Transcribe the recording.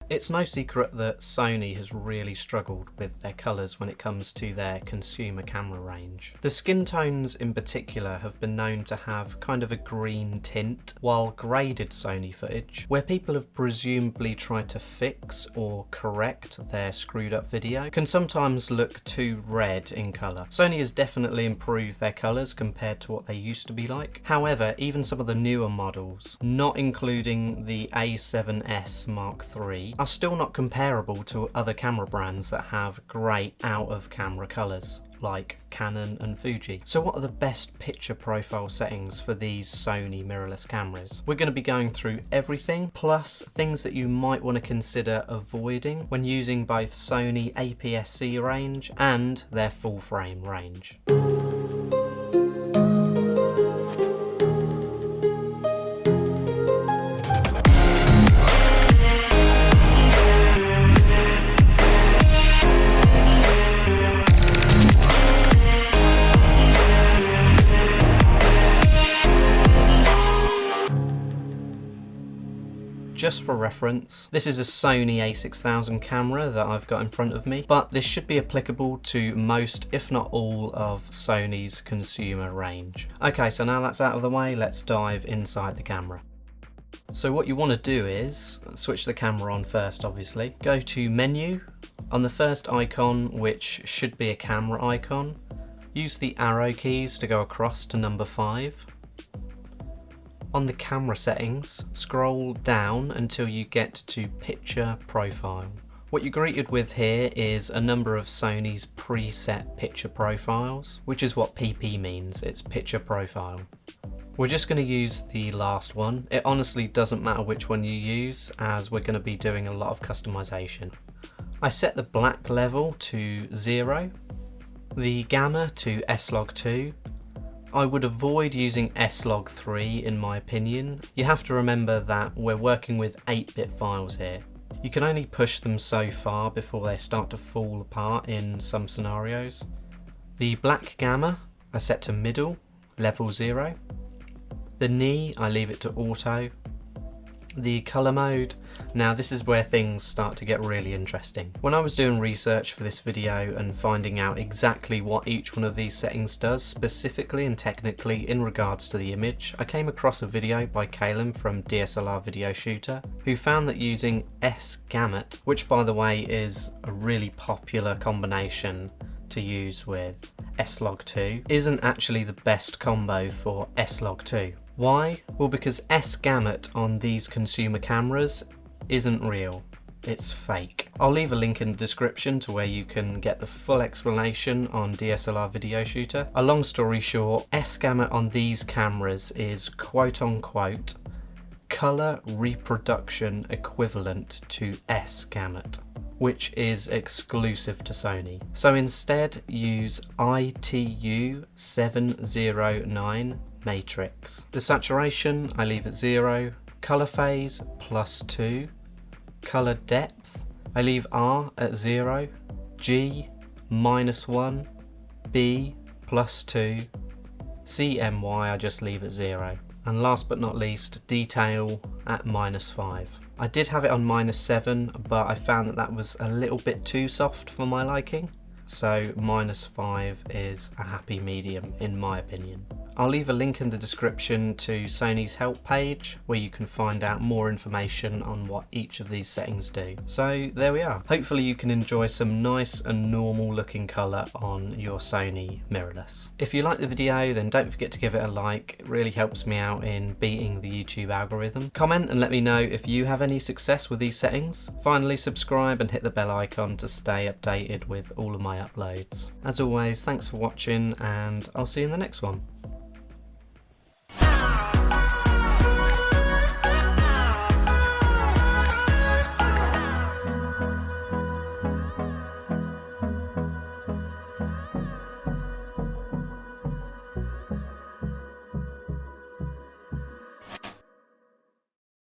It's no secret that Sony has really struggled with their colours when it comes to their consumer camera range. The skin tones in particular have been known to have kind of a green tint, while graded Sony footage, where people have presumably tried to fix or correct their screwed up video, can sometimes look too red in colour. Sony has definitely improved their colours compared to what they used to be like. However, even some of the newer models, not including the A7S Mark III, are still not comparable to other camera brands that have great out of camera colours like Canon and Fuji. So what are the best picture profile settings for these Sony mirrorless cameras? We're going to be going through everything, plus things that you might want to consider avoiding when using both Sony APS-C range and their full frame range. Just for reference, this is a Sony A6000 camera that I've got in front of me, but this should be applicable to most, if not all, of Sony's consumer range. Okay, so now that's out of the way, let's dive inside the camera. So what you want to do is switch the camera on first, obviously. Go to Menu. On the first icon, which should be a camera icon, use the arrow keys to go across to number 5. On the camera settings, scroll down until you get to Picture Profile. What you're greeted with here is a number of Sony's preset picture profiles, which is what PP means, it's picture profile. We're just going to use the last one. It honestly doesn't matter which one you use, as we're going to be doing a lot of customization. I set the black level to 0, the gamma to S-Log2. I would avoid using S-Log3 in my opinion. You have to remember that we're working with 8-bit files here. You can only push them so far before they start to fall apart in some scenarios. The black gamma I set to middle, level 0. The knee I leave it to auto. The colour mode, now this is where things start to get really interesting. When I was doing research for this video and finding out exactly what each one of these settings does specifically and technically in regards to the image, I came across a video by Calum from DSLR Video Shooter, who found that using SGamut, which by the way is a really popular combination to use with S-Log2, isn't actually the best combo for S-Log2. Why? Well, because SGamut on these consumer cameras isn't real, it's fake. I'll leave a link in the description to where you can get the full explanation on DSLR Video Shooter. A long story short, SGamut on these cameras is quote unquote colour reproduction equivalent to SGamut, which is exclusive to Sony. So instead use ITU709 matrix. The saturation I leave at 0, colour phase +2, colour depth I leave R at 0, G -1, B +2, CMY I just leave at 0. And last but not least, detail at -5. I did have it on -7, but I found that that was a little bit too soft for my liking. So -5 is a happy medium in my opinion. I'll leave a link in the description to Sony's help page where you can find out more information on what each of these settings do. So there we are. Hopefully you can enjoy some nice and normal looking colour on your Sony mirrorless. If you like the video, then don't forget to give it a like. It really helps me out in beating the YouTube algorithm. Comment and let me know if you have any success with these settings. Finally, subscribe and hit the bell icon to stay updated with all of my uploads. As always, thanks for watching and I'll see you in the next one.